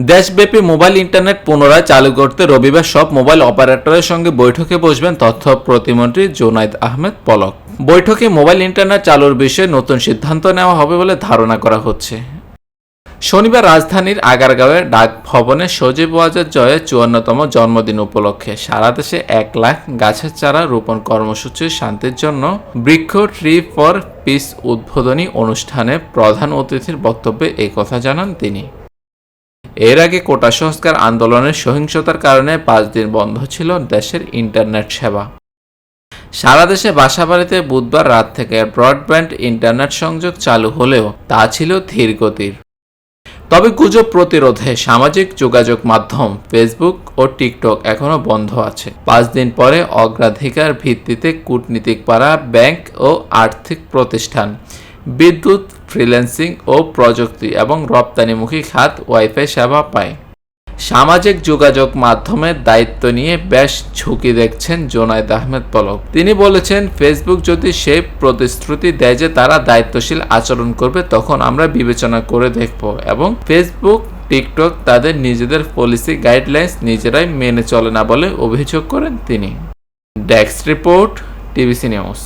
দেশব্যাপী mobile internet পুনরায় চালু করতে রবিবার সব মোবাইল অপারেটরের সঙ্গে বৈঠকে বসবেন তথ্য প্রতিমন্ত্রী জোনায়েদ আহমেদ পলক। বৈঠকে মোবাইল ইন্টারনেট চালুর বিষয়ে নতুন সিদ্ধান্ত নেওয়া হবে বলে ধারণা করা হচ্ছে। শনিবার রাজধানীর আগারগাঁওয়ের ডাক ভবনে সজীব ওয়াজেদ জয়ের ৫৪তম জন্মদিন উপলক্ষে সারা দেশে ১ লাখ গাছের চারা রোপণ কর্মসূচি শান্তির জন্য বৃক্ষ ট্রি ফর পিস উদ্বোধনী অনুষ্ঠানে প্রধান অতিথির বক্তব্যে এই কথা জানান তিনি। এর আগে কোটা সংস্কার আন্দোলনের সহিংসতার কারণে ৫ দিন বন্ধ ছিল দেশের ইন্টারনেট সেবা। সারা দেশে বাসাবাড়িতে বুধবার রাত থেকে ব্রডব্যান্ড ইন্টারনেট সংযোগ চালু হলেও তা ছিল ধীর গতির। তবে গুজব প্রতিরোধে সামাজিক যোগাযোগ মাধ্যম ফেসবুক ও টিকটক এখনও বন্ধ আছে। ৫ দিন পরে অগ্রাধিকার ভিত্তিতে কূটনীতিক পাড়া, ব্যাংক ও আর্থিক প্রতিষ্ঠান, বিদ্যুৎ, ফ্রিল্যান্সিং ও প্রযুক্তি এবং রপ্তানিমুখী খাত ওয়াইফাই সেবা পায়। সামাজিক যোগাযোগ মাধ্যমের দায়িত্ব নিয়ে বেশ ঝুঁকি দেখছেন জোনায়েদ আহমেদ পলক। তিনি বলেছেন, ফেসবুক যদি সেই প্রতিশ্রুতি দেয় যে তারা দায়িত্বশীল আচরণ করবে, তখন আমরা বিবেচনা করে দেখব এবং ফেসবুক, টিকটক তাদের নিজেদের পলিসি গাইডলাইন্স নিজেরাই মেনে চলে না বলে অভিযোগ করেন তিনি। Desk report, TVC news.